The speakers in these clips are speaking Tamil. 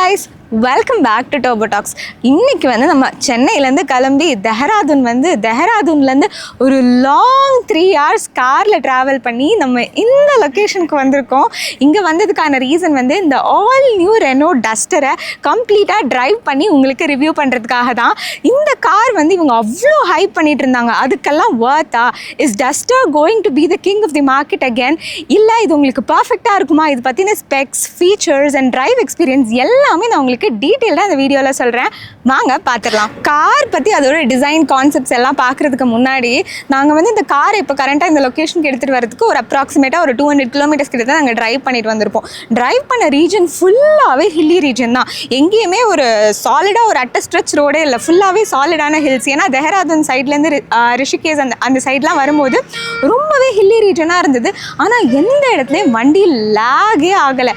guys, welcome back to Turbo Talks. இன்னைக்கு வந்து நம்ம சென்னையிலேருந்து கிளம்பி தெஹராதூன்லேருந்து ஒரு லாங் 3 hours காரில் ட்ராவல் பண்ணி நம்ம இந்த லொக்கேஷனுக்கு வந்திருக்கோம். இங்கே வந்ததுக்கான ரீசன் வந்து இந்த ஆல் நியூ ரெனோ டஸ்டரை கம்ப்ளீட்டாக ட்ரைவ் பண்ணி உங்களுக்கு ரிவ்யூ பண்ணுறதுக்காக தான். இந்த கார் வந்து இவங்க அவ்வளோ ஹைப் பண்ணிட்டு இருந்தாங்க. அதுக்கெல்லாம் வர்த்தா? Is Duster going to be the king of the market again? இல்லை இது உங்களுக்கு பர்ஃபெக்டாக இருக்குமா? இது பற்றின specs, features and drive experience எல்லாமே நான் உங்களுக்கு டீட்டெயில்டாக இந்த வீடியோவில் சொல்கிறேன். வாங்க பார்த்துடலாம். கார் பற்றி அதோட டிசைன் கான்செப்ட்ஸ் எல்லாம் பார்க்குறதுக்கு முன்னாடி நாங்கள் வந்து இந்த காரை இப்போ கரண்ட்டாக இந்த லொக்கேஷனுக்கு எடுத்துகிட்டு வரதுக்கு ஒரு அப்ராக்சிமேட்டாக ஒரு 200 kilometers கிட்ட தான் நாங்கள் ட்ரைவ் பண்ணிட்டு வந்திருப்போம். ட்ரைவ் பண்ண ரீஜன் ஃபுல்லாகவே ஹில்லி ரீஜன் தான். எங்கேயுமே ஒரு சாலிடாக ஒரு அட்ட ஸ்ட்ரெச் ரோடே இல்லை, ஃபுல்லாகவே சாலிடான ஹில்ஸ். ஏன்னா தெஹராதூன் சைட்லேருந்து ரிஷிகேஷ் அந்த சைட்லாம் வரும்போது ரொம்பவே ஹில்லி ரீஜனாக இருந்தது. ஆனால் எந்த இடத்துலையும் வண்டி லேகே ஆகலை.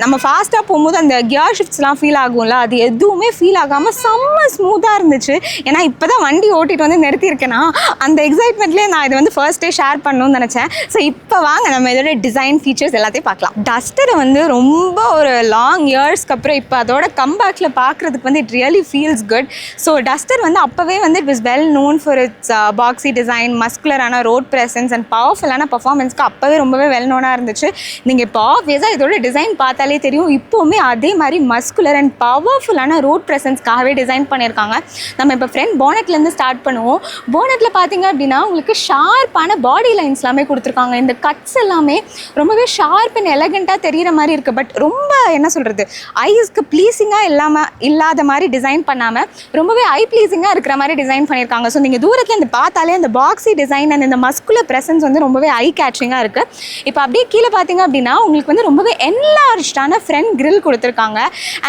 நம்ம ஃபாஸ்ட்டாக போகும்போது அந்த கியர் ஷிஃப்ட்ஸ்லாம் ஃபீல் ஆகும்ல, அது எதுவுமே ஃபீல் ஆகாமல் செம்ம ஸ்மூத்தாக இருந்துச்சு. ஏன்னா இப்போ தான் வண்டி ஓட்டிகிட்டு வந்து நிறுத்தியிருக்கேன்னா அந்த எக்ஸைட்மெண்ட்லேயே நான் இது வந்து ஃபர்ஸ்ட் டே ஷேர் பண்ணணும்னு நினச்சேன். ஸோ இப்போ வாங்க நம்ம இதோட டிசைன் ஃபீச்சர்ஸ் எல்லாத்தையும் பார்க்கலாம். டஸ்டரை வந்து ரொம்ப ஒரு லாங் இயர்ஸ்க்கு அப்புறம் இப்போ அதோட கம்பேக்கில் பார்க்குறதுக்கு வந்து it really feels good. So Duster வந்து அப்போவே வந்து it was well known for its boxy design, மஸ்குலரான ரோட் ப்ரெசன்ஸ் அண்ட் பவர்ஃபுல்லான பர்ஃபார்மன்ஸ்க்கு அப்போவே ரொம்பவே வெல் நோனாக இருந்துச்சு. நீங்கள் இப்போ ஆப்வியஸாக இதோட டிசைன் பார்த்தாலே தெரியும், இப்போவுமே அதே மாதிரி மஸ்குலர் அண்ட் பவர்ஃபுல்லான ரோட் ப்ரெசன்ஸ்க்காகவே டிசைன் பண்ணியிருக்காங்க. நம்ம இப்போ ஃப்ரண்ட் போனட்லேருந்து ஸ்டார்ட் பண்ணுவோம். போனட்டில் பார்த்தீங்க அப்படின்னா உங்களுக்கு ஷார்ப்பான பாடி லைன்ஸ் எல்லாமே கொடுத்துருக்காங்க. இந்த கட்ஸ் எல்லாமே ரொம்பவே ஷார்ப் அண்ட் எலகண்ட்டாக தெரிகிற மாதிரி இருக்குது. பட் ரொம்ப என்ன சொல்கிறது, ஐஸ்க்கு ப்ளீஸிங்காக இல்லாத மாதிரி டிசைன் பண்ணாமல் ரொம்பவே ஐ ப்ளீஸிங்காக இருக்கிற மாதிரி டிசைன் பண்ணியிருக்காங்க. ஸோ நீங்கள் தூரத்தில் இந்த பார்த்தாலே அந்த பாக்ஸி டிசைன் அண்ட் இந்த மஸ்குலர் ப்ரெசன்ஸ் வந்து ரொம்பவே ஐ கேட்சிங்காக இருக்குது. இப்போ அப்படியே கீழே பார்த்தீங்க அப்படின்னா உங்களுக்கு வந்து ரொம்பவே என்லார்ஜ்டான ஃப்ரண்ட் கிரில் கொடுத்துருக்காங்க.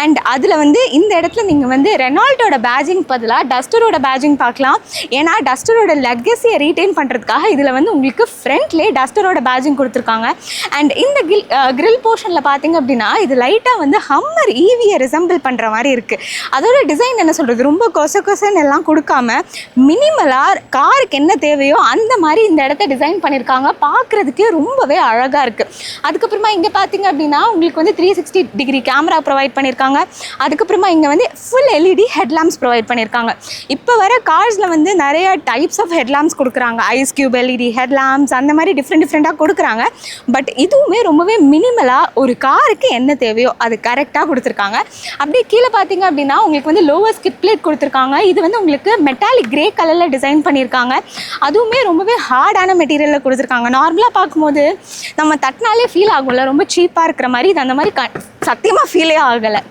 அண்ட் அதில் வந்து இந்த இடத்துல நீங்கள் வந்து ரெனால்ட்டோட பேஜிங் பதிலாக டஸ்டரோட பேஜிங் பார்க்கலாம். ஏன்னா டஸ்டரோட லெகசியை ரீட்டைன் பண்ணுறதுக்காக இதில் வந்து உங்களுக்கு ஃப்ரண்ட்லேயே டஸ்டரோட பேஜிங் கொடுத்துருக்காங்க. அண்ட் இந்த கிரில் போர்ஷனில் பார்த்தீங்க அப்படின்னா இது லைட்டாக வந்து ஹம்மர் ஈவியை ரிசம்பிள் பண்ணுற மாதிரி இருக்குது. அதோட டிசைன் என்ன சொல்கிறது, ரொம்ப கொசன்னு எல்லாம் கொடுக்காம மினிமலாக காருக்கு என்ன தேவையோ அந்த மாதிரி இந்த இடத்த டிசைன் பண்ணியிருக்காங்க. பார்க்குறதுக்கே ரொம்பவே அழகாக இருக்குது. அதுக்கப்புறமா இங்கே பார்த்தீங்க அப்படின்னா உங்களுக்கு வந்து 360 கேமரா ப்ரொவைட் பண்ணியிருக்காங்க. அதுக்கப்புறமா இங்கே வந்து ஃபுல் LED ஹெட்லாம்ப்ஸ் ப்ரொவைட் பண்ணியிருக்காங்க. இப்போ வர கார்ஸில் வந்து நிறைய டைப்ஸ் ஆஃப் ஹெட்லாம்ப்ஸ் கொடுக்குறாங்க. ஐஸ் கியூப் LED ஹெட்லாம்ப்ஸ் அந்த மாதிரி டிஃப்ரெண்ட்டாக கொடுக்குறாங்க. பட் இதுவுமே ரொம்பவே மினிமலாக ஒரு காருக்கு என்ன தேவையோ அது கரெக்டாக கொடுத்துருக்காங்க. அப்படியே கீழே பார்த்தீங்க அப்படின்னா உங்களுக்கு வந்து லோவர் ஸ்கிட் பிளேட் கொடுத்துருக்காங்க. இது வந்து உங்களுக்கு மெட்டாலிக் கிரே கலரில் டிசைன் பண்ணியிருக்காங்க. அதுவுமே ரொம்பவே ஹார்டான மெட்டீரியலில் கொடுத்துருக்காங்க. நார்மலாக பார்க்கும்போது நம்ம தட்டினாலே ஃபீல் ஆகும்ல, ரொம்ப சீப்பாக இருக்கிற மாதிரி. இது அந்த மாதிரி சத்தியமாக ஃபீலே ஆகலை.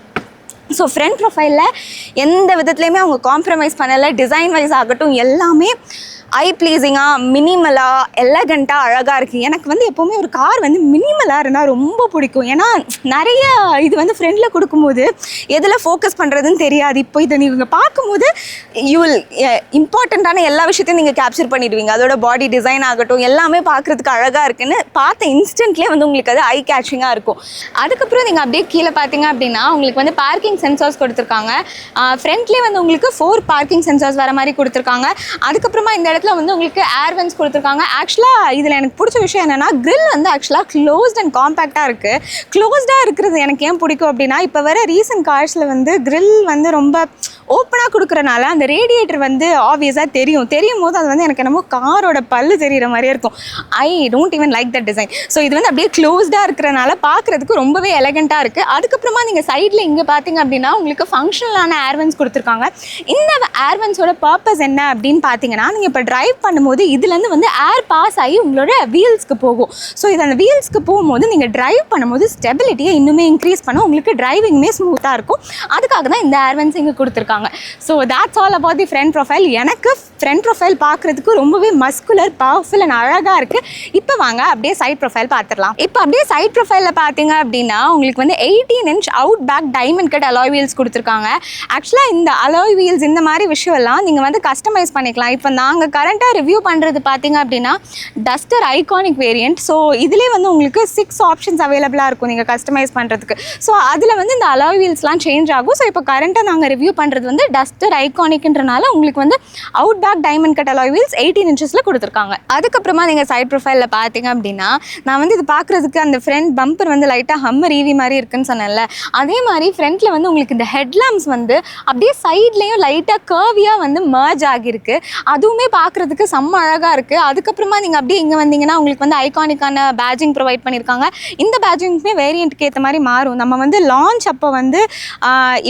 ஸோ ஃப்ரண்ட் ப்ரொஃபைலில் எந்த விதத்துலையுமே அவங்க காம்ப்ரமைஸ் பண்ணலை. டிசைன் வைஸ் ஆகட்டும் எல்லாமே ஐ ப்ளீஸிங்காக, மினிமலாக, எலகண்ட்டாக, அழகாக இருக்குது. எனக்கு வந்து எப்போவுமே ஒரு கார் வந்து மினிமலாக இருந்தால் ரொம்ப பிடிக்கும். ஏன்னா நிறைய இது வந்து ஃப்ரெண்டில் கொடுக்கும்போது எதில் ஃபோக்கஸ் பண்ணுறதுன்னு தெரியாது. இப்போ இதை நீங்கள் பார்க்கும்போது யூ வில் இம்பார்ட்டண்ட்டான எல்லா விஷயத்தையும் நீங்கள் கேப்சர் பண்ணிடுவீங்க. அதோட பாடி டிசைன் ஆகட்டும் எல்லாமே பார்க்குறதுக்கு அழகாக இருக்குன்னு பார்த்த இன்ஸ்டன்ட்லேயே வந்து உங்களுக்கு அது ஐ கேட்சிங்காக இருக்கும். அதுக்கப்புறம் நீங்கள் அப்படியே கீழே பார்த்தீங்க அப்படின்னா உங்களுக்கு வந்து பார்க்கிங் சென்சார்ஸ் கொடுத்துருக்காங்க. ஃப்ரண்ட்லேயே வந்து உங்களுக்கு 4 பார்க்கிங் சென்சார்ஸ் வர மாதிரி கொடுத்துருக்காங்க. அதுக்கப்புறமா இந்த இடத்துல வந்து உங்களுக்கு ஏர் வென்ட்ஸ் கொடுத்துருக்காங்க. ஆக்சுவலாக இதில் எனக்கு பிடிச்ச விஷயம் என்னென்னா கிரில் வந்து ஆக்சுவலாக க்ளோஸ்ட் அண்ட் காம்பேக்டாக இருக்குது. க்ளோஸ்டாக இருக்கிறது எனக்கு ஏன் பிடிக்கும் அப்படின்னா, இப்போ வர ரீசன்ட் கார்ஸில் வந்து கிரில் வந்து ரொம்ப ஓப்பனாக கொடுக்குறனால அந்த ரேடியேட்டர் வந்து ஆப்வியஸாக தெரியும் போது அது வந்து எனக்கு என்னமோ காரோட பல்லு தெரிகிற மாதிரியே இருக்கும். I don't even like that design. So இது வந்து அப்படியே க்ளோஸ்டாக இருக்கிறனால பார்க்குறதுக்கு ரொம்பவே எலகண்ட்டாக இருக்குது. அதுக்கப்புறமா நீங்கள் சைடில் இங்கே பார்த்தீங்க அப்படின்னா உங்களுக்கு ஃபங்க்ஷனலான ஏர்வென்ஸ் கொடுத்துருக்காங்க. இந்த ஏர்வென்ஸோட பர்பஸ் என்ன அப்படின்னு பார்த்தீங்கன்னா, நீங்கள் இப்போ ட்ரைவ் பண்ணும்போது இதுலேருந்து வந்து ஏர் பாஸ் ஆகி உங்களோட வீல்ஸ்க்கு போகும். ஸோ இது அந்த வீல்ஸ்க்கு போகும்போது நீங்கள் ட்ரைவ் பண்ணும்போது ஸ்டெபிலிட்டியை இன்னுமே இன்க்ரீஸ் பண்ண உங்களுக்கு டிரைவிங்குமே ஸ்மூத்தாக இருக்கும். அதுக்காக தான் இந்த ஏர்வென்ஸ் இங்கே கொடுத்துருக்காங்க. So that's all about the front profile. எனக்கு ஃப்ரண்ட் ப்ரொஃபைல் பார்க்குறதுக்கு ரொம்பவே மஸ்குலர், பவர்ஃபுல் அண்ட் அழகாக இருக்குது. இப்போ வாங்க அப்படியே சைட் ப்ரொஃபைல் பார்த்துடலாம். இப்போ அப்படியே சைட் ப்ரொஃபைலில் பார்த்தீங்க அப்படின்னா உங்களுக்கு வந்து 18 inch outback diamond cut alloy wheels கொடுத்துருக்காங்க. ஆக்சுவலாக இந்த அலாய் வீல்ஸ் இந்த மாதிரி விஷயம் எல்லாம் நீங்கள் வந்து கஸ்டமைஸ் பண்ணிக்கலாம். இப்போ நாங்கள் கரண்ட்டாக ரிவ்யூ பண்ணுறது பார்த்தீங்க அப்படின்னா டஸ்டர் ஐகானிக் வேரியண்ட். ஸோ இதிலே வந்து உங்களுக்கு 6 ஆப்ஷன்ஸ் அவைலபிளாக இருக்கும் நீங்கள் கஸ்டமைஸ் பண்ணுறதுக்கு. ஸோ அதில் வந்து இந்த அலாய் வீல்ஸ்லாம் சேஞ்ச் ஆகும். ஸோ இப்போ கரண்ட்டாக நாங்கள் ரிவ்யூ பண்ணுறது வந்து டஸ்டர் ஐகானிக்ன்றனால உங்களுக்கு வந்து outback diamond cut alloy wheels 18 inches கொடுத்துருக்காங்க. அதுக்கப்புறமா நீங்கள் சைட் ப்ரொஃபைலில் பார்த்தீங்க அப்படின்னா நான் வந்து இது பார்க்குறதுக்கு அந்த ஃப்ரண்ட் பம்பர் வந்து லைட்டாக ஹம்மர் ஈவி மாதிரி இருக்குன்னு சொன்னேன்ல, அதே மாதிரி ஃப்ரண்ட்டில் வந்து உங்களுக்கு இந்த ஹெட்லாம்ப்ஸ் வந்து அப்படியே சைட்லேயும் லைட்டாக கர்வியாக வந்து மர்ஜ் ஆகியிருக்கு. அதுவுமே பார்க்குறதுக்கு செம்ம அழகாக இருக்குது. அதுக்கப்புறமா நீங்கள் அப்படியே இங்கே வந்தீங்கன்னா உங்களுக்கு வந்து ஐகானிக்கான பேட்ஜிங் ப்ரொவைட் பண்ணியிருக்காங்க. இந்த பேட்ஜிங்ஸுமே வேரியண்ட்டுக்கு ஏற்ற மாதிரி மாறும். நம்ம வந்து லான்ச் அப்போ வந்து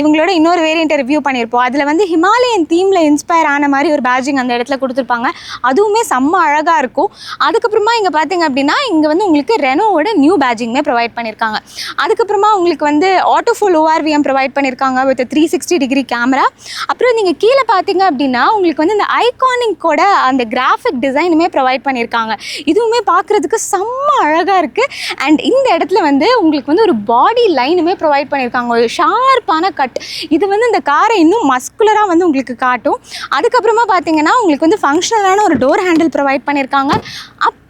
இவங்களோட இன்னொரு வேரியண்ட்டை ரிவ்யூ பண்ணியிருப்போம். அதில் வந்து ஹிமாலயன் தீமில் இன்ஸ்பயர் ஆன மாதிரி ஒரு பேட்ஜிங் அந்த இடத்துல கொடுத்துருப்பாங்க. அதுவுமே செம்ம அழகாக இருக்கும். அதுக்கப்புறமா இங்கே பார்த்தீங்க அப்படின்னா இங்கே வந்து உங்களுக்கு ரெனோவோட நியூ பேட்ஜிங்குமே ப்ரொவைட் பண்ணியிருக்காங்க. அதுக்கப்புறமா உங்களுக்கு வந்து ஆட்டோ ஃபுல் ORVM ப்ரொவைட் பண்ணியிருக்காங்க வித் 360-degree கேமரா. அப்புறம் நீங்கள் கீழே பார்த்தீங்க அப்படின்னா உங்களுக்கு வந்து இந்த ஐகானிக்கோட அந்த கிராஃபிக் டிசைனுமே ப்ரொவைட் பண்ணியிருக்காங்க. இதுவுமே பார்க்குறதுக்கு செம்ம அழகாக இருக்குது. அண்ட் இந்த இடத்துல வந்து உங்களுக்கு வந்து ஒரு பாடி லைனுமே ப்ரொவைட் பண்ணியிருக்காங்க, ஒரு ஷார்ப்பான கட். இது வந்து இந்த காரை இன்னும் மஸ்குலராக வந்து உங்களுக்கு காட்டும். அதுக்கப்புறமா பார்த்தீங்கன்னா உங்களுக்கு வந்து ஃபங்க்ஷனலான ஒரு டோர் ஹேண்டில் ப்ரொவைட் பண்ணியிருக்காங்க.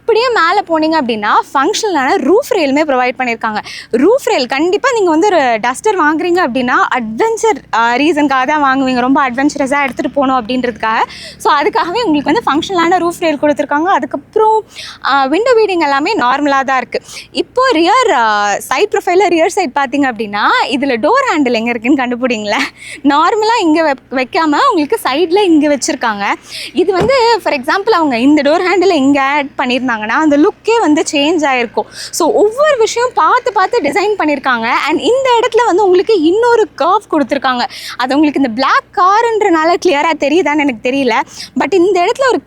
அப்படியே மேலே போனீங்க அப்படின்னா ஃபங்க்ஷனலான ரூஃப் ரெயிலுமே ப்ரொவைட் பண்ணியிருக்காங்க. ரூஃப் ரெயில் கண்டிப்பாக நீங்கள் வந்து ஒரு டஸ்டர் வாங்குறீங்க அப்படின்னா அட்வென்ச்சர் ரீசனுக்காக தான் வாங்குவீங்க, ரொம்ப அட்வென்ச்சரஸாக எடுத்துகிட்டு போகணும் அப்படின்றதுக்காக. ஸோ அதுக்காகவே உங்களுக்கு வந்து ஃபங்க்ஷனலான ரூஃப் ரெயில் கொடுத்துருக்காங்க. அதுக்கப்புறம் விண்டோ வீடிங் எல்லாமே நார்மலாக தான் இருக்குது. இப்போது ரியர் சைட் ப்ரொஃபைலில் ரியர் சைட் பார்த்தீங்க அப்படின்னா இதில் டோர் ஹேண்டில் எங்கே இருக்குதுன்னு கண்டுபிடிங்களேன். நார்மலாக இங்கே வைக்காமல் உங்களுக்கு சைடில் இங்கே வச்சுருக்காங்க. இது வந்து ஃபார் எக்ஸாம்பிள் அவங்க இந்த டோர் ஹேண்டில் இங்கே ஆட் பண்ணியிருந்தாங்க, அந்த லுக்கே வந்து சேஞ்ச் ஆகிருக்கும். ஸோ ஒவ்வொரு விஷயம் பார்த்து டிசைன் பண்ணியிருக்காங்க. அண்ட் இந்த இடத்துல வந்து உங்களுக்கு இன்னொரு கர்வ் கொடுத்துருக்காங்க. அது உங்களுக்கு இந்த பிளாக் காருன்றனால கிளியராக தெரியுதான்னு எனக்கு தெரியல. பட் இந்த இடத்துல ஒரு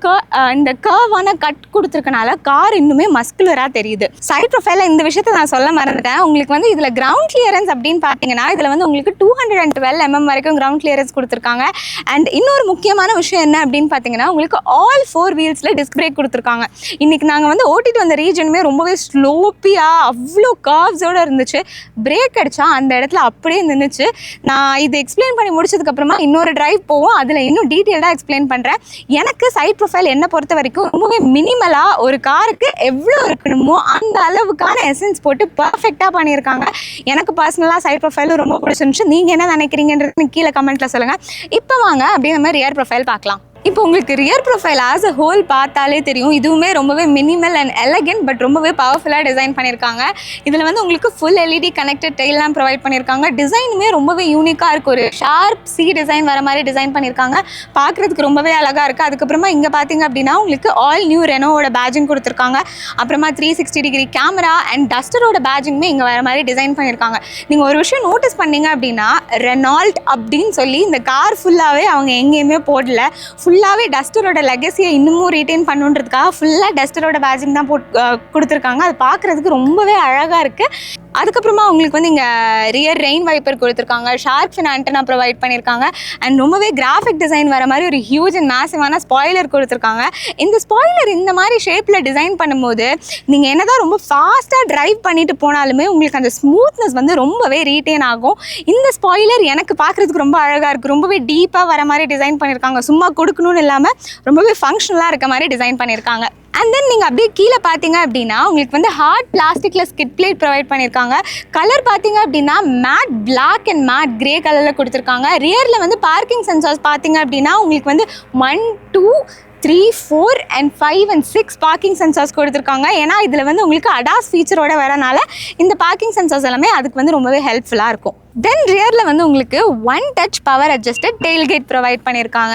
இந்த கர்வான கட் கொடுத்துருக்கனால கார் இன்னுமே மஸ்குலராக தெரியுது. சைட் ப்ரொஃபைலில் இந்த விஷயத்தை நான் சொல்ல மறந்துட்டேன். உங்களுக்கு வந்து இதில் கிரவுண்ட் கிளியரன்ஸ் அப்படின்னு பார்த்தீங்கன்னா இதில் வந்து உங்களுக்கு 212 mm வரைக்கும் கிரவுண்ட் கிளியரன்ஸ் கொடுத்துருக்காங்க. அண்ட் இன்னொரு முக்கியமான விஷயம் என்ன அப்படின்னு பார்த்தீங்கன்னா உங்களுக்கு ஆல் 4 வீல்ஸில் டிஸ்க் பிரேக் கொடுத்துருக்காங்க. இன்றைக்கி நாங்கள் வந்து ஓட்டிட்டு வந்த ரீஜனுமே ரொம்பவே ஸ்லோப்பியாக அவ்வளோ கார்வ்ஸோடு இருந்துச்சு. பிரேக் அடித்தா அந்த இடத்துல அப்படியே நின்றுச்சு. நான் இது எக்ஸ்பிளைன் பண்ணி முடிச்சதுக்கப்புறமா இன்னொரு டிரைவ் போவோம், அதில் இன்னும் டீட்டெயில்டாக எக்ஸ்பிளைன் பண்ணுறேன். எனக்கு சைட் ப்ரொஃபைல் என்னை பொறுத்த வரைக்கும் ரொம்பவே மினிமலாக ஒரு காருக்கு எவ்வளோ இருக்கணுமோ அந்த அளவுக்கான எசன்ஸ் போட்டு பர்ஃபெக்டாக பண்ணியிருக்காங்க. எனக்கு பர்சனலாக சைட் ப்ரொஃபைலும் ரொம்ப பிடிச்சிருந்துச்சு. நீங்கள் என்ன நினைக்கிறீங்கன்றது கீழே கமெண்ட்டில் சொல்லுங்கள். இப்போ வாங்க அப்படியே நம்ம ரியர் ப்ரொஃபைல் பார்க்கலாம். இப்போ உங்களுக்கு rear profile as a whole பார்த்தாலே தெரியும், இதுவுமே ரொம்பவே மினிமல் அண்ட் எலகென்ட் பட் ரொம்பவே பவர்ஃபுல்லாக டிசைன் பண்ணியிருக்காங்க. இதில் வந்து உங்களுக்கு ஃபுல் LED கனெக்டட் டெயிலாம் ப்ரொவைட் பண்ணியிருக்காங்க. டிசைனுமே ரொம்பவே யூனிக்காக இருக்குது. ஒரு ஷார்ப் C டிசைன் வர மாதிரி டிசைன் பண்ணியிருக்காங்க. பார்க்குறதுக்கு ரொம்பவே அழகாக இருக்குது. அதுக்கப்புறமா இங்கே பார்த்தீங்க அப்படின்னா உங்களுக்கு ஆல் நியூ ரெனோவோட பேட்ஜிங் கொடுத்துருக்காங்க. அப்புறமா 360-degree கேமரா அண்ட் டஸ்டரோட பேட்ஜிங்குமே இங்கே வர மாதிரி டிசைன் பண்ணியிருக்காங்க. நீங்கள் ஒரு விஷயம் நோட்டீஸ் பண்ணீங்க அப்படின்னா ரெனால்ட் அப்படின்னு சொல்லி இந்த கார் ஃபுல்லாகவே அவங்க எங்கேயுமே போடல. ஃபுல்லாகவே டஸ்டரோட லெகசியை இன்னமும் ரீட்டைன் பண்ணுன்றதுக்காக ஃபுல்லாக டஸ்டரோட பேட்ஜிங் தான் கொடுத்துருக்காங்க. அது பார்க்குறதுக்கு ரொம்பவே அழகாக இருக்குது. அதுக்கப்புறமா உங்களுக்கு வந்து இங்கே ரியர் ரெயின் வைப்பர் கொடுத்துருக்காங்க. ஷார்க் ஃபின் ஆண்டனா ப்ரொவைட் பண்ணியிருக்காங்க. அண்ட் ரொம்பவே கிராஃபிக் டிசைன் வர மாதிரி ஒரு ஹியூஜ் அண்ட் மேசிவான ஸ்பாய்லர் கொடுத்துருக்காங்க. இந்த ஸ்பாய்லர் இந்த மாதிரி ஷேப்பில் டிசைன் பண்ணும்போது நீங்கள் என்ன தான் ரொம்ப ஃபாஸ்ட்டாக ட்ரைவ் பண்ணிட்டு போனாலுமே உங்களுக்கு அந்த ஸ்மூத்னஸ் வந்து ரொம்பவே ரீட்டைன் ஆகும். இந்த ஸ்பாய்லர் எனக்கு பார்க்குறதுக்கு ரொம்ப அழகாக இருக்குது. ரொம்பவே டீப்பாக வர மாதிரி டிசைன் பண்ணியிருக்காங்க. சும்மா கொடுக்கணும்னு இல்லாமல் ரொம்பவே ஃபங்க்ஷனலாக இருக்க மாதிரி டிசைன் பண்ணியிருக்காங்க. அண்ட் தென் நீங்கள் அப்படியே கீழே பார்த்தீங்க அப்படின்னா உங்களுக்கு வந்து ஹார்ட் பிளாஸ்டிக்கில் ஸ்கிட் பிளேட் ப்ரொவைட் பண்ணியிருக்காங்க. கலர் பார்த்தீங்க அப்படின்னா matte black and matte grey கலரில் கொடுத்துருக்காங்க. ரியரில் வந்து பார்க்கிங் சென்சார்ஸ் பார்த்தீங்க அப்படின்னா உங்களுக்கு வந்து 1, 2, 3, 4 and 5 and 6 பார்க்கிங் சென்சார்ஸ் கொடுத்துருக்காங்க. ஏன்னா இதில் வந்து உங்களுக்கு அடாஸ் ஃபீச்சரோட வரனால இந்த பார்க்கிங் சென்சார்ஸ் எல்லாமே அதுக்கு வந்து ரொம்பவே ஹெல்ப்ஃபுல்லாக இருக்கும். தென் ரியரில் வந்து உங்களுக்கு 1 touch power adjusted tailgate provide பண்ணியிருக்காங்க.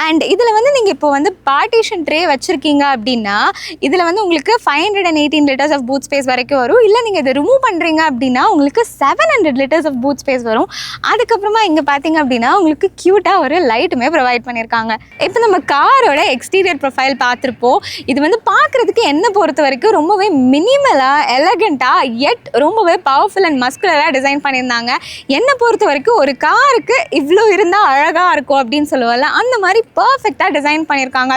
அண்ட் இதில் வந்து நீங்கள் இப்போ வந்து பார்ட்டிஷன் ட்ரே வச்சுருக்கீங்க அப்படின்னா இதில் வந்து உங்களுக்கு 518 liters ஆஃப் பூட் ஸ்பேஸ் வரைக்கும் வரும். இல்லை நீங்கள் இதை ரிமூவ் பண்ணுறீங்க அப்படின்னா உங்களுக்கு 700 liters ஆஃப் பூட் ஸ்பேஸ் வரும். அதுக்கப்புறமா இங்கே பார்த்தீங்க அப்படின்னா உங்களுக்கு க்யூட்டாக ஒரு லைட்டுமே ப்ரொவைட் பண்ணியிருக்காங்க. இப்போ நம்ம காரோட எக்ஸ்டீரியர் ப்ரொஃபைல் பார்த்துருப்போம். இது வந்து பார்க்குறதுக்கு என்னை பொறுத்த வரைக்கும் ரொம்பவே மினிமலாக எலகெண்ட்டாக எட் ரொம்பவே பவர்ஃபுல் அண்ட் மஸ்குலராக டிசைன் பண்ணியிருந்தாங்க. என்னை பொறுத்த வரைக்கும் ஒரு காருக்கு இவ்வளோ இருந்தால் அழகாக இருக்கும் அப்படின்னு சொல்லுவாங்கல்ல, அந்த மாதிரி பர்ஃபெக்டாக டிசைன் பண்ணியிருக்காங்க.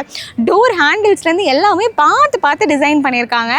டோர் ஹேண்டில்ஸ்லேருந்து எல்லாமே பார்த்து டிசைன் பண்ணியிருக்காங்க.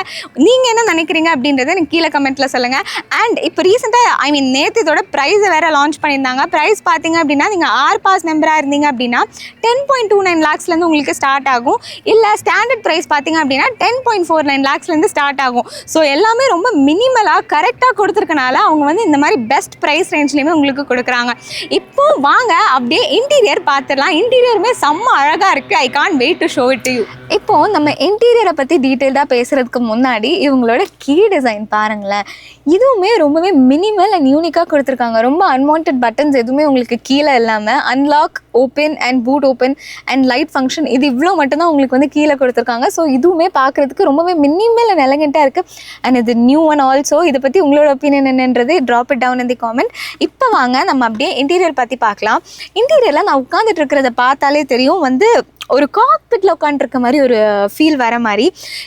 நீங்கள் என்ன நினைக்கிறீங்க அப்படின்றத எனக்கு கீழே கமெண்ட்டில் சொல்லுங்கள். அண்ட் இப்போ ரீசெண்டாக நேற்று இதோட ப்ரைஸை வேறு லான்ச் பண்ணியிருந்தாங்க. ப்ரைஸ் பார்த்தீங்க அப்படின்னா நீங்கள் ஆர்பாஸ் மெம்பராக இருந்தீங்க அப்படின்னா 10.29 lakhsலேருந்து உங்களுக்கு ஸ்டார்ட் ஆகும். இல்லை ஸ்டாண்டர்ட் ப்ரைஸ் பார்த்தீங்க அப்படின்னா 10.49 lakhsலேருந்து ஸ்டார்ட் ஆகும். ஸோ எல்லாமே ரொம்ப மினிமலாக கரெக்டாக கொடுத்துருக்கனால அவங்க வந்து இந்த மாதிரி பெஸ்ட் ப்ரைஸ் ரேஞ்ச்லேயுமே உங்களுக்கு கொடுக்குறாங்க. இப்போ வாங்க அப்படியே இன்டீரியர் பார்த்துடலாம். இன்டீரியருமே செம்ம அழகாக இருக்குது. I can't wait to show it to you. இப்போது நம்ம இன்டீரியரை பற்றி டீட்டெயில்டாக பேசுகிறதுக்கு முன்னாடி இவங்களோட கீ டிசைன் பாருங்களேன். இதுவுமே ரொம்பவே மினிமல் அண்ட் யூனிக்காக கொடுத்துருக்காங்க. ரொம்ப அன்வான்ட் பட்டன்ஸ் எதுவுமே உங்களுக்கு கீழே இல்லாமல் unlock, open and boot open and light function இது இவ்வளோ மட்டும்தான் உங்களுக்கு வந்து கீழே கொடுத்துருக்காங்க. ஸோ இதுவுமே பார்க்குறதுக்கு ரொம்பவே மினிமல் அண்ட் எலகெண்ட்டாக இருக்குது. அண்ட் இது நியூ ஒன் ஆல்சோ. இதை பற்றி உங்களோட ஒப்பீனியன் என்னன்றது drop it down in the comment. இப்போ வாங்க நம்ம அப்படியே இன்டீரியர் பற்றி பார்க்கலாம். இன்டீரியரில் நான் உட்காந்துட்டு இருக்கிறத பார்த்தாலே தெரியும் வந்து ஒரு காக்பிட்டில் உட்காந்துருக்க மாதிரி ஒரு ஃபீல் வர மாதிரி.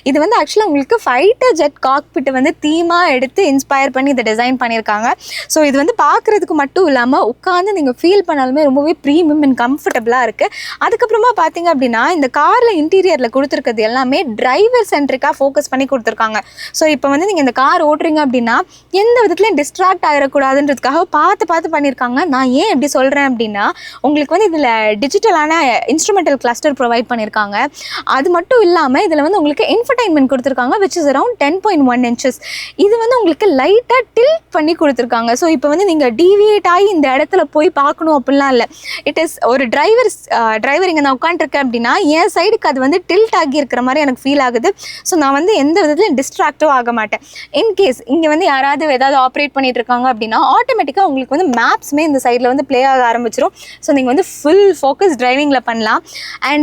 இது வந்து ஆக்சுவலாக உங்களுக்கு ஃபைட்டர் ஜெட் காக்பிட்டை வந்து தீமாக எடுத்து இன்ஸ்பயர் பண்ணி இதை டிசைன் பண்ணியிருக்காங்க. ஸோ இது வந்து பார்க்குறதுக்கு மட்டும் இல்லாமல் உட்காந்து நீங்கள் ஃபீல் பண்ணாலுமே ரொம்பவே ப்ரீமியம் அண்ட் கம்ஃபர்டபுளாக இருக்குது. அதுக்கப்புறமா பார்த்தீங்க அப்படின்னா இந்த காரில் இன்டீரியரில் கொடுத்துருக்கிறது எல்லாமே டிரைவர் சென்ட்ரிக்காக ஃபோக்கஸ் பண்ணி கொடுத்துருக்காங்க. ஸோ இப்போ வந்து நீங்கள் இந்த கார் ஓட்டுறீங்க அப்படின்னா எந்த விதத்துலையும் டிஸ்ட்ராக்ட் ஆகிடக்கூடாதுன்றதுக்காக பார்த்து பண்ணியிருக்காங்க. நான் ஏன் எப்படி சொல்கிறேன் அப்படின்னா உங்களுக்கு வந்து இதில் டிஜிட்டலான இன்ஸ்ட்ருமெண்டல் கிளஸ்டர் ப்ரொவைட் பண்ணியிருக்காங்க. அது மட்டும் இல்லாமல் இதில் வந்து உங்களுக்கு இன்ஃபர்டைன்மெண்ட் கொடுத்துருக்காங்க which is around 10.1 inches. இது வந்து உங்களுக்கு லைட்டாக டில்ட் பண்ணி கொடுத்துருக்காங்க. ஸோ இப்போ வந்து நீங்கள் டீவியேட் ஆகி இந்த இடத்துல போய் பார்க்கணும் அப்படிலாம் இல்லை. இட் இஸ் ஒரு டிரைவர் இங்கே நான் உட்காந்துருக்கேன் அப்படின்னா என் சைடுக்கு அது வந்து டில்ட் ஆகி இருக்கிற மாதிரி எனக்கு ஃபீல் ஆகுது. ஸோ நான் வந்து எந்த விதத்துலையும் டிஸ்ட்ராக்டும் ஆக மாட்டேன். இன்கேஸ் இங்கே வந்து யாராவது ஏதாவது ஆப்ரேட் பண்ணிட்டு இருக்காங்க அப்படின்னா ஆட்டோமேட்டிக்காக உங்களுக்கு வந்து மேப்ஸுமே இந்த சைடில் வந்து ப்ளே ஆக ஆரம்பிச்சிடும். ஸோ நீங்கள் வந்து ஃபுல் ஃபோக்கஸ் டிரைவிங்கில் பண்ணலாம். And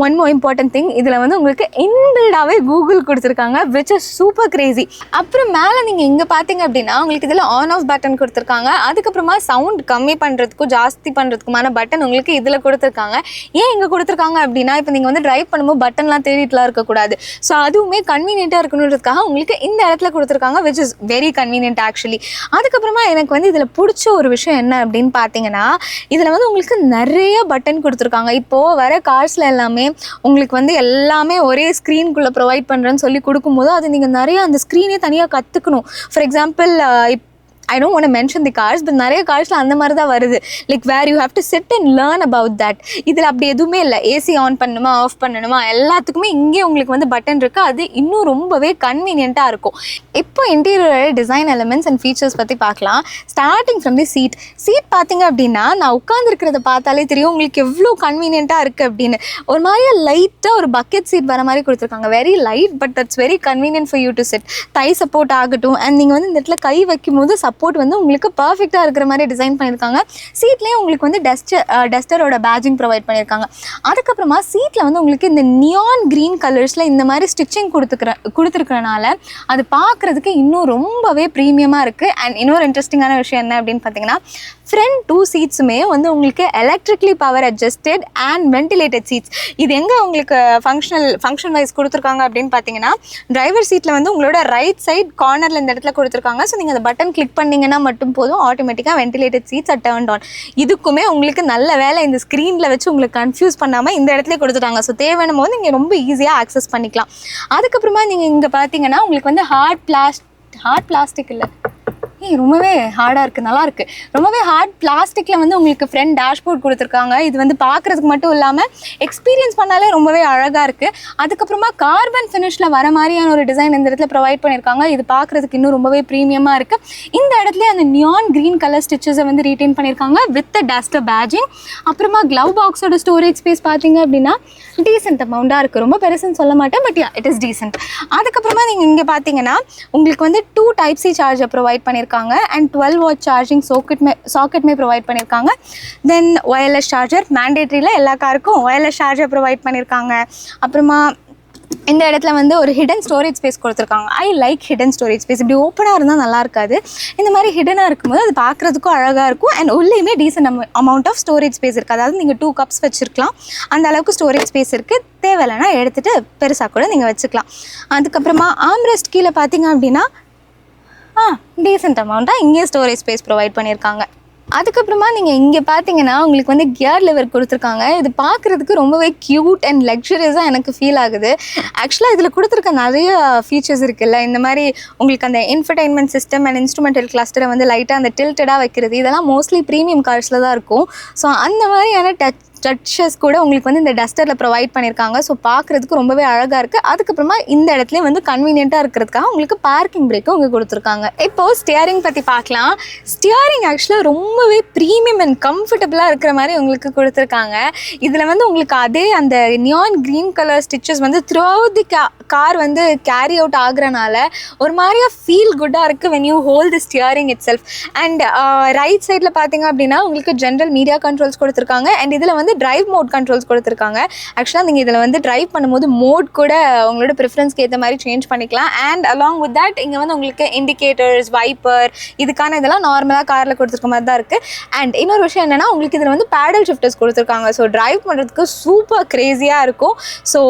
one more important thing, இதில் வந்து உங்களுக்கு இன்பில்டாகவே கூகுள் கொடுத்துருக்காங்க விச் இஸ் சூப்பர் கிரேசி. அப்புறம் மேலே நீங்கள் இங்கே பார்த்தீங்க அப்படின்னா உங்களுக்கு இதில் ஆன் ஆஃப் பட்டன் கொடுத்துருக்காங்க. அதுக்கப்புறமா சவுண்ட் கம்மி பண்ணுறதுக்கும் ஜாஸ்தி பண்ணுறதுக்குமான பட்டன் உங்களுக்கு இதில் கொடுத்துருக்காங்க. ஏன் இங்கே கொடுத்துருக்காங்க அப்படின்னா இப்போ நீங்கள் வந்து ட்ரைவ் பண்ணும்போது பட்டன்லாம் தேடிட்டுலாம் இருக்கக்கூடாது. ஸோ அதுவுமே கன்வீனியண்ட்டாக இருக்கணுன்றதுக்காக உங்களுக்கு இந்த இடத்துல கொடுத்துருக்காங்க which is very convenient actually. அதுக்கப்புறமா எனக்கு வந்து இதில் பிடிச்ச ஒரு விஷயம் என்ன அப்படின்னு பார்த்தீங்கன்னா இதில் வந்து உங்களுக்கு நிறைய பட்டன் கொடுத்துருக்காங்க. இப்போது வர கார்ஸில் எல்லாமே உங்களுக்கு வந்து எல்லாமே ஒரே ஸ்க்ரீனுக்குள்ளே ப்ரொவைட் பண்ணுறேன்னு சொல்லி கொடுக்கும்போது அது நீங்கள் நிறைய அந்த ஸ்க்ரீனே தனியாக கற்றுக்கணும். For example I don't want to mention the cars, but நிறைய கார்ஸில் அந்த மாதிரி தான் வருது. Like where you have to sit and learn about that. இதில் அப்படி எதுவுமே இல்லை. ஏசி ஆன் பண்ணணுமா ஆஃப் பண்ணணுமா எல்லாத்துக்குமே இங்கே உங்களுக்கு வந்து பட்டன் இருக்குது. அது இன்னும் ரொம்பவே கன்வீனியண்ட்டாக இருக்கும். இப்போ interior design elements and features பற்றி பார்க்கலாம். ஸ்டார்டிங் ஃப்ரம் தி சீட் பார்த்தீங்க அப்படின்னா நான் உட்காந்துருக்கிறத பார்த்தாலே தெரியும் உங்களுக்கு எவ்வளோ கன்வீனியண்ட்டாக இருக்குது அப்படின்னு. ஒரு மாதிரியே லைட்டாக ஒரு பக்கெட் சீட் வர மாதிரி கொடுத்துருக்காங்க. Very light but that's very convenient for you to sit. Thai support ஆகட்டும் அண்ட் நீங்கள் வந்து இந்த இடத்துல கை வைக்கும் போது சப்போர்ட் வந்து உங்களுக்கு பர்ஃபெக்டாக இருக்கிற மாதிரி டிசைன் பண்ணியிருக்காங்க. சீட்லேயே உங்களுக்கு வந்து டஸ்டரோட பேஜிங் ப்ரொவைட் பண்ணியிருக்காங்க. அதுக்கப்புறமா சீட்டில் வந்து உங்களுக்கு இந்த நியான் க்ரீன் கலர்ஸில் இந்த மாதிரி ஸ்டிச்சிங் கொடுத்துருக்கறனால அது பார்க்குறதுக்கு இன்னும் ரொம்பவே ப்ரீமியமாக இருக்குது. அண்ட் இன்னொரு இன்ட்ரெஸ்டிங்கான விஷயம் என்ன அப்படின்னு பார்த்தீங்கன்னா ஃப்ரண்ட் 2 சீட்ஸுமே வந்து உங்களுக்கு electrically power adjusted and ventilated seeds. இது எங்கே உங்களுக்கு ஃபங்க்ஷன் வைஸ் கொடுத்துருக்காங்க அப்படின்னு பார்த்தீங்கன்னா டிரைவர் சீட்டில் வந்து உங்களோட ரைட் சைட் கார்னரில் இந்த இடத்துல கொடுத்துருக்காங்க. ஸோ நீங்கள் அந்த பட்டன் கிளிக் பண்ணிங்கன்னா மட்டும் போதும் ஆட்டோமேட்டிக்காக ventilated seats are turned on. இதுக்குமே உங்களுக்கு நல்ல வேலை இந்த ஸ்க்ரீனில் வச்சு உங்களுக்கு கன்ஃபியூஸ் பண்ணாமல் இந்த இடத்துல கொடுத்துட்டாங்க. ஸோ தேவையான போது நீங்கள் ரொம்ப ஈஸியாக ஆக்சஸ் பண்ணிக்கலாம். அதுக்கப்புறமா நீங்கள் இங்கே பார்த்தீங்கன்னா உங்களுக்கு வந்து ஹார்ட் பிளாஸ்டிக் இல்லை ரொம்பவே ஹார்டாக இருக்குது, நல்லாயிருக்கு. ரொம்பவே ஹார்ட் பிளாஸ்டிக்கில் வந்து உங்களுக்கு ஃப்ரண்ட் டேஷ்போர்ட் கொடுத்துருக்காங்க. இது வந்து பார்க்குறதுக்கு மட்டும் இல்லாமல் எக்ஸ்பீரியன்ஸ் பண்ணாலே ரொம்பவே அழகாக இருக்குது. அதுக்கப்புறமா கார்பன் ஃபினிஷில் வர மாதிரியான ஒரு டிசைன் இந்த இடத்துல ப்ரொவைட் பண்ணியிருக்காங்க. இது பார்க்குறதுக்கு இன்னும் ரொம்பவே ப்ரீமியமாக இருக்குது. இந்த இடத்துல அந்த நியான் க்ரீன் கலர் ஸ்டிச்சஸை வந்து ரீட்டைன் பண்ணியிருக்காங்க வித் டஸ்டர் பேஜிங். அப்புறமா க்ளவ் பாக்ஸோட ஸ்டோரேஜ் ஸ்பேஸ் பார்த்தீங்க அப்படின்னா டீசென்ட் அமௌண்ட்டாக இருக்குது. ரொம்ப பெருசுன்னு சொல்ல மாட்டேன், பட் இட் இஸ் டீசென்ட். அதுக்கப்புறமா நீங்கள் இங்கே பார்த்தீங்கன்னா உங்களுக்கு வந்து 2 Type-C சார்ஜர் ப்ரொவைட் பண்ணியிருக்காங்க and 12 watt சார்ஜிங் சாக்கெட்மே ப்ரொவைட் பண்ணியிருக்காங்க. தென் ஒயர்லெஸ் சார்ஜர் மேண்டேட்ரியில் எல்லா காருக்கும் ஒயர்லெஸ் சார்ஜர் ப்ரொவைட் பண்ணியிருக்காங்க. அப்புறமா இந்த இடத்துல வந்து ஒரு ஹிடன் ஸ்டோரேஜ் ஸ்பேஸ் கொடுத்துருக்காங்க. I like hidden storage space. இப்படி ஓப்பனாக இருந்தால் நல்லா இருக்காது. இந்த மாதிரி ஹிடனாக இருக்கும்போது அது பார்க்குறதுக்கும் அழகாக இருக்கும். அண்ட் உள்ளேயுமே decent amount of storage space இருக்குது. அதாவது நீங்கள் 2 cups வச்சுருக்கலாம். அந்த அளவுக்கு ஸ்டோரேஜ் ஸ்பேஸ் இருக்குது. தேவையில்லைன்னா எடுத்துகிட்டு பெருசாக கூட நீங்கள் வச்சுக்கலாம். அதுக்கப்புறமா ஆம்ரெஸ்ட் கீழே பார்த்தீங்க அப்படின்னா டீசென்ட் அமௌண்ட்டாக இங்கே ஸ்டோரேஜ் ஸ்பேஸ் ப்ரொவைட் பண்ணியிருக்காங்க. அதுக்கப்புறமா நீங்கள் இங்கே பார்த்தீங்கன்னா உங்களுக்கு வந்து கியர் லிவர் கொடுத்துருக்காங்க. இது பார்க்குறதுக்கு ரொம்பவே க்யூட் அண்ட் லக்ஸரியஸாக எனக்கு ஃபீல் ஆகுது. ஆக்சுவலாக இதில் கொடுத்துருக்க நிறைய ஃபீச்சர்ஸ் இருக்குல்ல, இந்த மாதிரி உங்களுக்கு அந்த இன்ஃபர்டைன்மெண்ட் சிஸ்டம் அண்ட் இன்ஸ்ட்ருமெண்டல் கிளஸ்டரை வந்து லைட்டாக அந்த டில்டடாக வைக்கிறது, இதெல்லாம் மோஸ்ட்லி ப்ரீமியம் கார்ஸில் தான் இருக்கும். ஸோ அந்த மாதிரியான டச்சஸ் கூட உங்களுக்கு வந்து இந்த டஸ்டரில் ப்ரொவைட் பண்ணியிருக்காங்க. ஸோ பார்க்குறதுக்கு ரொம்பவே அழகாக இருக்குது. அதுக்கப்புறமா இந்த இடத்துலேயே வந்து கன்வீனியண்ட்டாக இருக்கிறதுக்காக உங்களுக்கு பார்க்கிங் பிரேக்கும் இங்கே கொடுத்துருக்காங்க. இப்போது ஸ்டியரிங் பற்றி பார்க்கலாம். ஸ்டியரிங் ஆக்சுவலாக ரொம்பவே ப்ரீமியம் அண்ட் கம்ஃபர்டபுளாக இருக்கிற மாதிரி உங்களுக்கு கொடுத்துருக்காங்க. இதில் வந்து உங்களுக்கு அதே அந்த நியான் க்ரீன் கலர் ஸ்டிச்சஸ் வந்து த்ரூ அவுட் தி கார் வந்து கேரி அவுட் ஆகுறனால ஒரு மாதிரியா ஃபீல் குட்டாக இருக்குது when you hold the steering it self. And right சைடில் பார்த்தீங்க அப்படின்னா உங்களுக்கு ஜென்ரல் மீடியா கண்ட்ரோல்ஸ் கொடுத்துருக்காங்க. அண்ட் இதில் வந்து டிரைவ் மோட் கண்ட்ரோல்ஸ் கொடுத்துருக்காங்க. ஆக்சுவலாக நீங்கள் இதில் வந்து டிரைவ் பண்ணும்போது மோட் கூட உங்களோட ப்ரிஃபரன்ஸ்க்கு ஏற்ற மாதிரி சேஞ்ச் பண்ணிக்கலாம். அண்ட் அலாங் வித் தட் இங்கே வந்து உங்களுக்கு இண்டிகேட்டர்ஸ், வைப்பர், இதுக்கான இதெல்லாம் நார்மலாக காரில் கொடுத்துருக்க மாதிரி தான் இருக்குது. அண்ட் இன்னொரு விஷயம் என்னென்னா உங்களுக்கு இதில் வந்து பேடல் ஷிஃப்டர்ஸ் கொடுத்துருக்காங்க. ஸோ டிரைவ் பண்ணுறதுக்கு சூப்பர் க்ரேஸியாக இருக்கும். ஸோ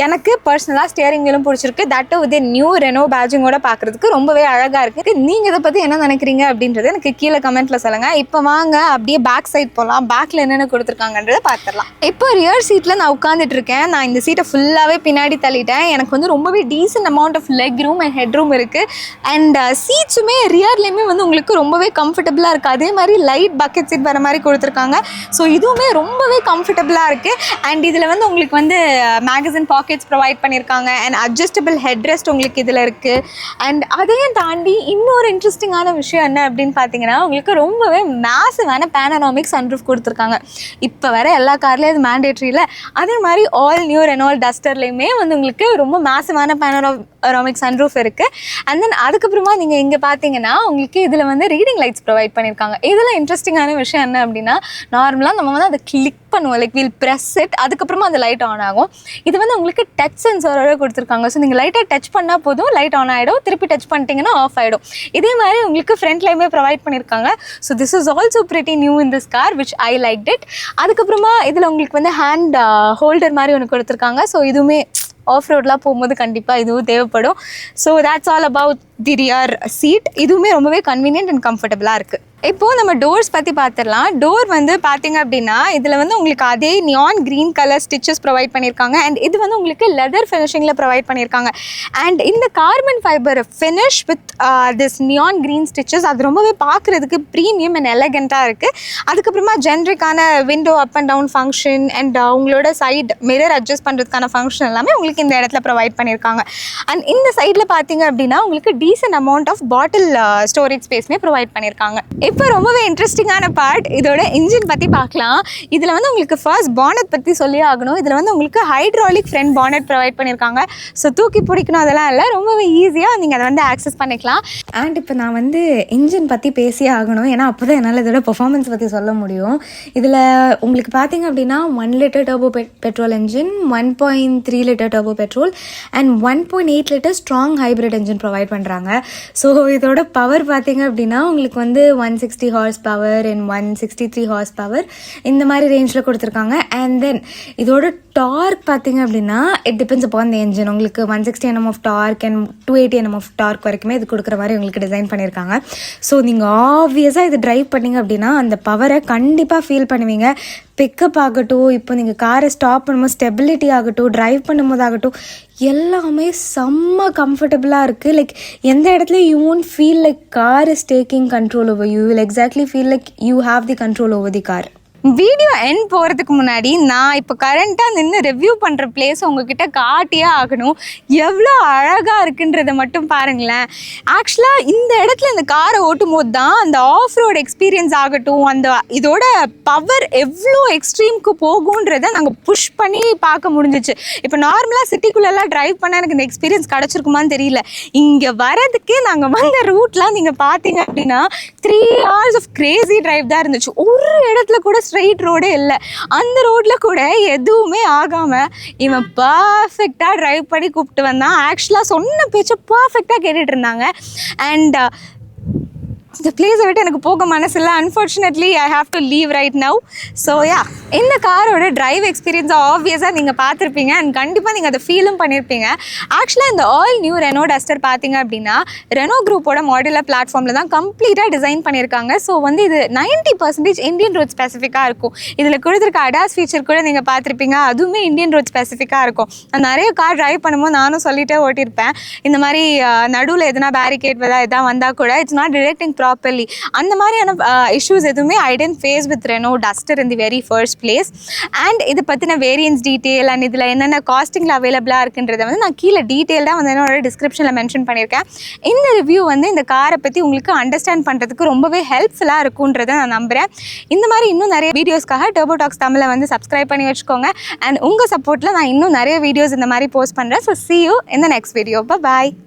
எனக்கு பர்சனலாக ஸ்டியரிங் வீலும் பிடிச்சிருக்கு. தட்டு வித் நியூ ரெனோ பேட்ஜிங்கோட பார்க்குறதுக்கு ரொம்பவே அழகாக இருக்குது. நீங்கள் இதை பற்றி என்ன நினைக்கிறீங்க அப்படின்றது எனக்கு கீழே கமெண்ட்டில் சொல்லுங்கள். இப்போ வாங்க அப்படியே பேக் சைட் போகலாம். பேக்கில் என்னென்ன கொடுத்துருக்காங்கன்றதை பார்த்துடலாம். இப்போ ரியர் சீட்டில் நான் உட்காந்துட்டு இருக்கேன். நான் இந்த சீட்டை ஃபுல்லாகவே பின்னாடி தள்ளிட்டேன். எனக்கு வந்து ரொம்பவே decent amount of leg room and head room இருக்குது. அண்ட் சீட்ஸுமே ரியர்லேயுமே வந்து உங்களுக்கு ரொம்பவே கம்ஃபர்டபுளாக இருக்குது. அதே மாதிரி லைட் பக்கெட் சீட் வர மாதிரி கொடுத்துருக்காங்க. ஸோ இதுவுமே ரொம்பவே கம்ஃபர்டபுளாக இருக்குது. அண்ட் இதில் வந்து உங்களுக்கு வந்து மேகசின் பாக்கெட்ஸ் ப்ரொவைட் பண்ணியிருக்காங்க. அண்ட் அட்ஜஸ்டபிள் ஹெட் ரெஸ்ட் உங்களுக்கு இதில் இருக்குது. அண்ட் அதையும் தாண்டி இன்னொரு இன்ட்ரெஸ்டிங்கான விஷயம் என்ன அப்படின்னு பார்த்தீங்கன்னா உங்களுக்கு ரொம்பவே மேசிவான பேனராமிக் சன்ரூஃப் கொடுத்துருக்காங்க. இப்போ வர எல்லா கார்லேயும் அது மேண்டேட்ரி இல்லை. அதே மாதிரி ஆல் நியூ ரெனால்ட் டஸ்டர்லேயுமே வந்து உங்களுக்கு ரொம்ப மேசிவான பேனராமிக் சன்ரூஃப் இருக்குது. அண்ட் தென் அதுக்கப்புறமா நீங்கள் இங்கே பார்த்தீங்கன்னா உங்களுக்கு இதில் வந்து ரீடிங் லைட்ஸ் ப்ரொவைட் பண்ணியிருக்காங்க. இதில் இன்ட்ரெஸ்டிங்கான விஷயம் என்ன அப்படின்னா நார்மலாக நம்ம வந்து அதை கிளிக் பண்ணுவோம், லைக் வீல் ப்ரெஸ் இட், அதுக்கப்புறமா அந்த லைட் ஆன் ஆகும். இது வந்து உங்களுக்கு டச் சென்சாரோட கொடுத்துருக்காங்க. ஸோ நீங்கள் லைட்டாக டச் பண்ணால் போதும், லைட் ஆன் ஆகிடும். திருப்பி டச் பண்ணிட்டீங்கன்னா ஆஃப் ஆகிடும். இதே மாதிரி உங்களுக்கு ஃப்ரண்ட்லேயுமே ப்ரொவைட் பண்ணியிருக்காங்க. So this is also pretty new in this car which I like it. அதுக்கப்புறமா இதில் உங்களுக்கு வந்து ஹேண்ட் ஹோல்டர் மாதிரி ஒன்று கொடுத்துருக்காங்க. ஸோ இதுவுமே ஆஃப் ரோட்லாம் போகும்போது கண்டிப்பாக இதுவும் தேவைப்படும். So that's all about the rear seat. இதுவுமே ரொம்பவே கன்வீனியன்ட் அண்ட் கம்ஃபர்டபுளாக இருக்குது. இப்போது நம்ம டோர்ஸ் பற்றி பார்த்துடலாம். டோர் வந்து பார்த்தீங்க அப்படின்னா இதில் வந்து உங்களுக்கு அதே neon green colour stitches provide பண்ணியிருக்காங்க. அண்ட் இது வந்து உங்களுக்கு லெதர் ஃபினிஷிங்கில் ப்ரொவைட் பண்ணியிருக்காங்க. அண்ட் இந்த carbon fibre finish with this neon green stitches அது ரொம்பவே பார்க்குறதுக்கு ப்ரீமியம் அண்ட் எலகெண்ட்டாக இருக்குது. அதுக்கப்புறமா ஜென்ரிக்கான window up and down function and உங்களோட சைட் மிரர் அட்ஜஸ்ட் பண்ணுறதுக்கான ஃபங்க்ஷன் எல்லாமே உங்களுக்கு இந்த இடத்துல ப்ரொவைட் பண்ணியிருக்காங்க. அண்ட் இந்த சைடில் பார்த்தீங்க அப்படின்னா உங்களுக்கு decent amount of bottle storage ஸ்பேஸ்மே ப்ரொவைட் பண்ணியிருக்காங்க. இப்போ ரொம்பவே இன்ட்ரெஸ்டிங்கான பார்ட் இதோட இன்ஜின் பற்றி பார்க்கலாம். இதில் வந்து உங்களுக்கு ஃபர்ஸ்ட் பானட் பற்றி சொல்லி ஆகணும். இதில் வந்து உங்களுக்கு ஹைட்ராலிக் ஃப்ரண்ட் பானட் ப்ரொவைட் பண்ணியிருக்காங்க. ஸோ தூக்கி பிடிக்கணும் அதெல்லாம் இல்லை, ரொம்பவே ஈஸியாக நீங்கள் அதை வந்து ஆக்சஸ் பண்ணிக்கலாம். அண்ட் இப்போ நான் வந்து இன்ஜின் பற்றி பேசியே ஆகணும், ஏன்னா அப்போ தான் என்னால் இதோட பெர்ஃபார்மன்ஸ் பற்றி சொல்ல முடியும். இதில் உங்களுக்கு பார்த்தீங்க அப்படின்னா 1 litre turbo petrol engine, 1.3 litre turbo petrol and 1.8 litre strong hybrid engine provide பண்ணுறாங்க. ஸோ இதோட பவர் பார்த்தீங்க அப்படின்னா உங்களுக்கு வந்து 160 horse power and 163 horse power இந்த மாதிரி ரேஞ்சில் கொடுத்துருக்காங்க. அண்ட் தென் இதோட டார்க் பார்த்தீங்க அப்படின்னா it depends upon the engine. உங்களுக்கு 160 Nm of torque and 280 Nm of torque வரைக்குமே இது கொடுக்குற மாதிரி உங்களுக்கு டிசைன் பண்ணியிருக்காங்க. ஸோ நீங்கள் ஆப்வியஸாக இது ட்ரைவ் பண்ணிங்க அப்படின்னா அந்த பவரை கண்டிப்பாக ஃபீல் பண்ணுவீங்க. பிக்கப் ஆகட்டும், இப்போ நீங்கள் காரை ஸ்டாப் பண்ணும்போது ஸ்டெபிலிட்டி ஆகட்டும், ட்ரைவ் பண்ணும்போது ஆகட்டும், எல்லாமே செம்ம கம்ஃபர்டபுளாக இருக்குது. லைக் எந்த இடத்துலையும் you won't feel like car is taking control over you. Will exactly feel like you have the control over the car. Video end போகிறதுக்கு முன்னாடி நான் இப்போ கரண்ட்டாக நின்று ரிவ்யூ பண்ணுற பிளேஸ் உங்ககிட்ட காட்டியே ஆகணும். எவ்வளோ அழகாக இருக்குன்றதை மட்டும் பாருங்களேன். ஆக்சுவலாக இந்த இடத்துல இந்த காரை ஓட்டும் போது தான் அந்த ஆஃப் ரோட் எக்ஸ்பீரியன்ஸ் ஆகட்டும், அந்த இதோட பவர் எவ்வளோ எக்ஸ்ட்ரீமுக்கு போகுன்றதை நாங்கள் புஷ் பண்ணி பார்க்க முடிஞ்சிச்சு. இப்போ நார்மலாக சிட்டிக்குள்ளெல்லாம் ட்ரைவ் பண்ண எனக்கு இந்த எக்ஸ்பீரியன்ஸ் கிடச்சிருக்குமான்னு தெரியல. இங்கே வரதுக்கே நாங்கள் வந்த ரூட்லாம் நீங்கள் பார்த்தீங்க அப்படின்னா 3 hours ஆஃப் கிரேசி ட்ரைவ் தான் இருந்துச்சு. ஒரு இடத்துல கூட ஸ்ட்ரெயிட் ரோடே இல்லை. அந்த ரோட்டில் கூட எதுவுமே ஆகாமல் இவன் பர்ஃபெக்டாக ட்ரைவ் பண்ணி கூப்பிட்டு வந்தான். ஆக்சுவலாக சொன்ன பேச்சை பர்ஃபெக்டாக கேட்டுட்டு இருந்தாங்க. அண்ட் இந்த பிளேஸை விட்டு எனக்கு போக மனசில்லை. Unfortunately I have to leave right now. So yeah, இந்த காரோட டிரைவ் எக்ஸ்பீரியன்ஸை ஆப்வியஸாக நீங்கள் பார்த்துருப்பீங்க அண்ட் கண்டிப்பாக நீங்கள் அதை ஃபீலும் பண்ணியிருப்பீங்க. ஆக்சுவலாக இந்த ஆல் நியூ ரெனோ டஸ்டர் பார்த்தீங்க அப்படின்னா ரெனோ குரூப்போட மாடுலர் பிளாட்ஃபார்மில் தான் கம்ப்ளீட்டாக டிசைன் பண்ணியிருக்காங்க. ஸோ வந்து இது 90% இந்தியன் ரோட் ஸ்பெசிஃபிக்காக இருக்கும். இதில் கொடுத்துருக்க அடாஸ் ஃபீச்சர் கூட நீங்கள் பார்த்துருப்பீங்க, அதுவுமே இந்தியன் ரோட் ஸ்பெசிஃபிக்காக இருக்கும். நான் நிறைய கார் டிரைவ் பண்ணும்போது நானும் சொல்லிட்டே ஓட்டியிருப்பேன், இந்த மாதிரி நடுவில் எதுனா பேரிகேட் எதாவது வந்தால் கூட இட்ஸ் நாட் டிரெக்டிங் ப்ராப்பர்லி. அந்த மாதிரியான இஷ்யூஸ் எதுவுமே I didn't face with Renault Duster in the very first place. And இதை பற்றின வேரியன்ஸ் டீட்டெயில் அண்ட் இதில் என்னென்ன காஸ்டிங்கில் அவைலபிளாக இருக்குன்றதை வந்து நான் கீழே டீட்டெயில்டாக வந்து என்னோட டிஸ்கிரிப்ஷனில் மென்ஷன் பண்ணியிருக்கேன். இந்த ரிவ்யூ வந்து இந்த காரை பற்றி உங்களுக்கு அண்டர்ஸ்டாண்ட் பண்ணுறதுக்கு ரொம்பவே ஹெல்ப்ஃபுல்லாக இருக்குன்றதை நான் நம்புகிறேன். இந்த மாதிரி இன்னும் நிறைய வீடியோஸ்க்காக டர்போ டாக்ஸ் தமிழை வந்து சப்ஸ்கிரைப் பண்ணி வச்சுக்கோங்க. அண்ட் உங்கள் சப்போர்ட்டில் நான் இன்னும் நிறைய வீடியோஸ் இந்த மாதிரி போஸ்ட் பண்ணுறேன். So see you in the next video. Bye bye.